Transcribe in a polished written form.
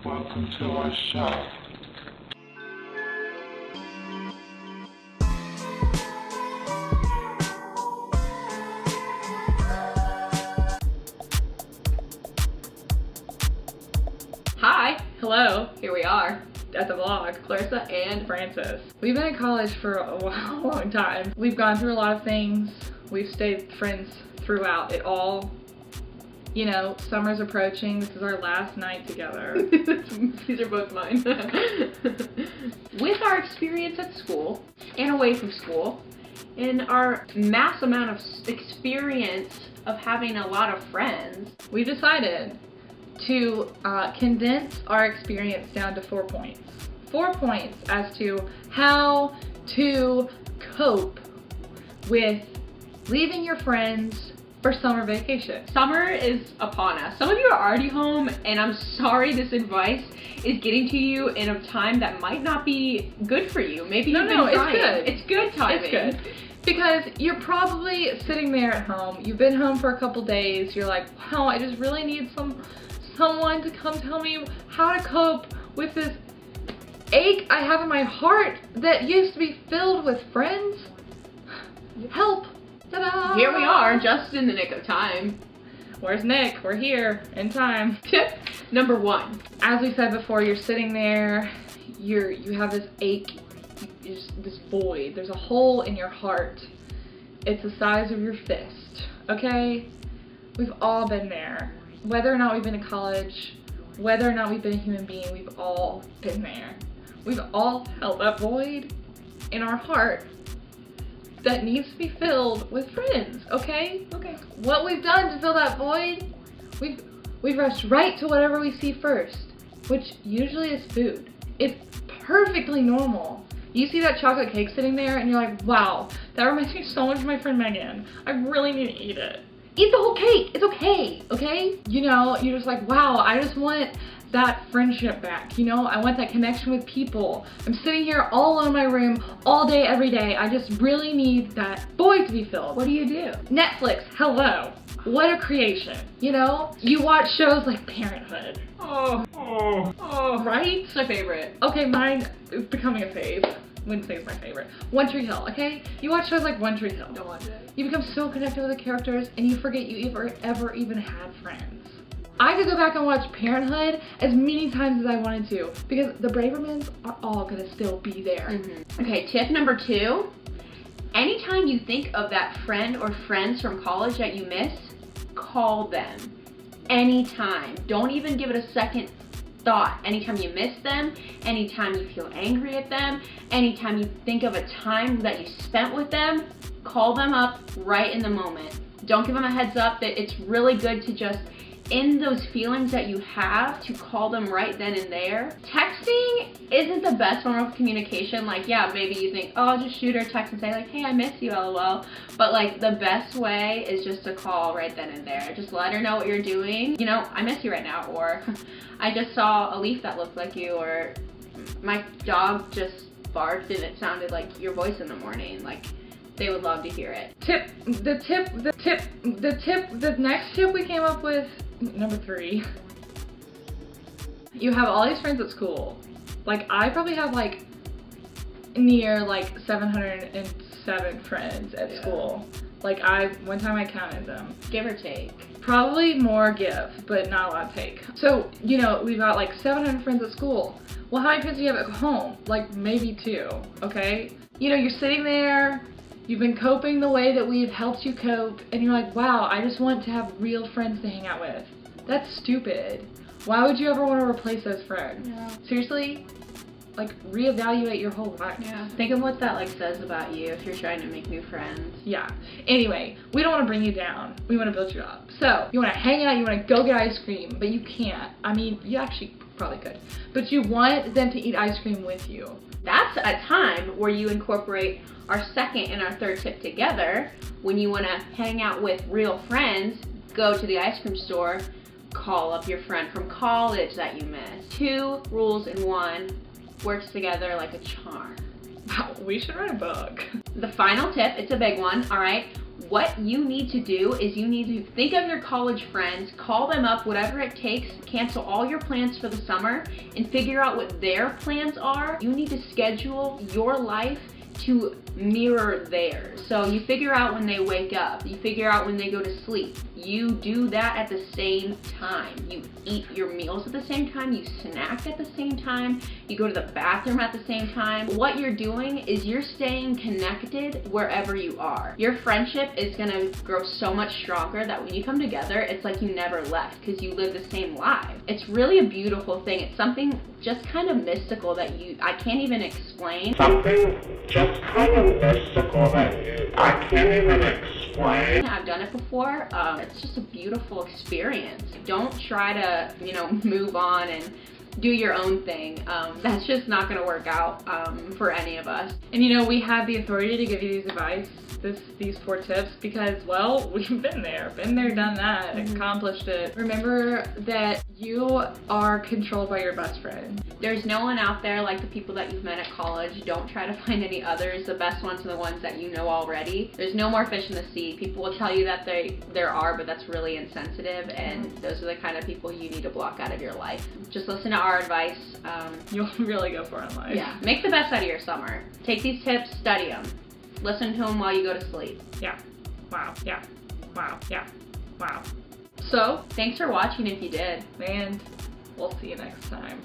Welcome to our show. Hi, hello, here we are at the vlog, Clarissa and Francis. We've been in college for a long time. We've gone through a lot of things. We've stayed friends throughout it all. You know, summer's approaching. This is our last night together. These are both mine. With our experience at school and away from school, and our mass amount of experience of having a lot of friends, we decided to condense our experience down to 4 points. 4 points as to how to cope with leaving your friends for summer vacation. Summer is upon us. Some of you are already home, and I'm sorry this advice is getting to you in a time that might not be good for you. Maybe you've been trying. It's good. It's good timing. It's good. Because you're probably sitting there at home, you've been home for a couple days, you're like, wow, I just really need someone to come tell me how to cope with this ache I have in my heart that used to be filled with friends. Help! Ta-da! Here we are, just in the nick of time. Where's Nick? We're here in time. Tip number 1. As we said before, you're sitting there, you have this ache, this void. There's a hole in your heart. It's the size of your fist, okay? We've all been there. Whether or not we've been to college, whether or not we've been a human being, we've all been there. We've all held that void in our heart that needs to be filled with friends, okay? Okay. What we've done to fill that void, we've rushed right to whatever we see first, which usually is food. It's perfectly normal. You see that chocolate cake sitting there and you're like, wow, that reminds me so much of my friend Megan. I really need to eat it. Eat the whole cake, it's okay, okay? You know, you're just like, wow, I just want that friendship back, you know? I want that connection with people. I'm sitting here all alone in my room all day, every day. I just really need that void to be filled. What do you do? Netflix, hello. What a creation, you know? You watch shows like Parenthood. Oh, right? It's my favorite. Okay, mine is becoming a fave. Wouldn't say it's my favorite. One Tree Hill, okay? You watch shows like One Tree Hill. Don't watch it. You become so connected with the characters and you forget you ever even had friends. I could go back and watch Parenthood as many times as I wanted to because the Bravermans are all gonna still be there. Okay, tip number 2. Anytime you think of that friend or friends from college that you miss, call them. Anytime. Don't even give it a second thought. Anytime you miss them, anytime you feel angry at them, anytime you think of a time that you spent with them, call them up right in the moment. Don't give them a heads up that it's really good to just, in those feelings that you have, to call them right then and there. Texting isn't the best form of communication. Like, yeah, maybe you think, oh, I'll just shoot her a text and say like, hey, I miss you, LOL. But like, the best way is just to call right then and there. Just let her know what you're doing. You know, I miss you right now, or I just saw a leaf that looked like you, or my dog just barked and it sounded like your voice in the morning. Like, they would love to hear it. The next tip we came up with, number 3. You have all these friends at school. Like, I probably have like near like 707 friends at school. Like, one time I counted them. Give or take. Probably more give, but not a lot take. So, you know, we've got like 700 friends at school. Well, how many friends do you have at home? Like, maybe 2, okay? You know, you're sitting there, you've been coping the way that we've helped you cope, and you're like, wow, I just want to have real friends to hang out with. That's stupid. Why would you ever want to replace those friends? Yeah. Seriously? Like, reevaluate your whole life. Yeah. Think of what that like says about you if you're trying to make new friends. Yeah. Anyway, we don't want to bring you down. We want to build you up. So, you want to hang out, you want to go get ice cream, but you can't. I mean, you actually probably could. But you want them to eat ice cream with you. That's a time where you incorporate our second and our third tip together. When you want to hang out with real friends, go to the ice cream store, call up your friend from college that you missed. 2 rules in 1 works together like a charm. Wow, we should write a book. The final tip, it's a big one, all right? what you need to do is you need to think of your college friends, call them up, whatever it takes, cancel all your plans for the summer, and figure out what their plans are. You need to schedule your life to mirror theirs. So you figure out when they wake up, you figure out when they go to sleep. You do that at the same time. You eat your meals at the same time, you snack at the same time, you go to the bathroom at the same time. What you're doing is you're staying connected wherever you are. Your friendship is gonna grow so much stronger that when you come together, it's like you never left because you live the same life. It's really a beautiful thing. It's something just kind of mystical that I can't even explain. Something just kind of mystical that I can't even explain. I've done it before. It's just a beautiful experience. Don't try to, move on and do your own thing. That's just not going to work out for any of us. And we have the authority to give you these 4 tips because, well, we've been there, done that, accomplished it. Remember that you are controlled by your best friend. There's no one out there like the people that you've met at college. Don't try to find any others. The best ones are the ones that you know already. There's no more fish in the sea. People will tell you that there are, but that's really insensitive, and those are the kind of people you need to block out of your life. Just listen to our advice. You'll really go for it in life. Yeah, make the best out of your summer. Take these tips, study them. Listen to them while you go to sleep. Yeah. Wow. Yeah. Wow. Yeah. Wow. So, thanks for watching if you did. And we'll see you next time.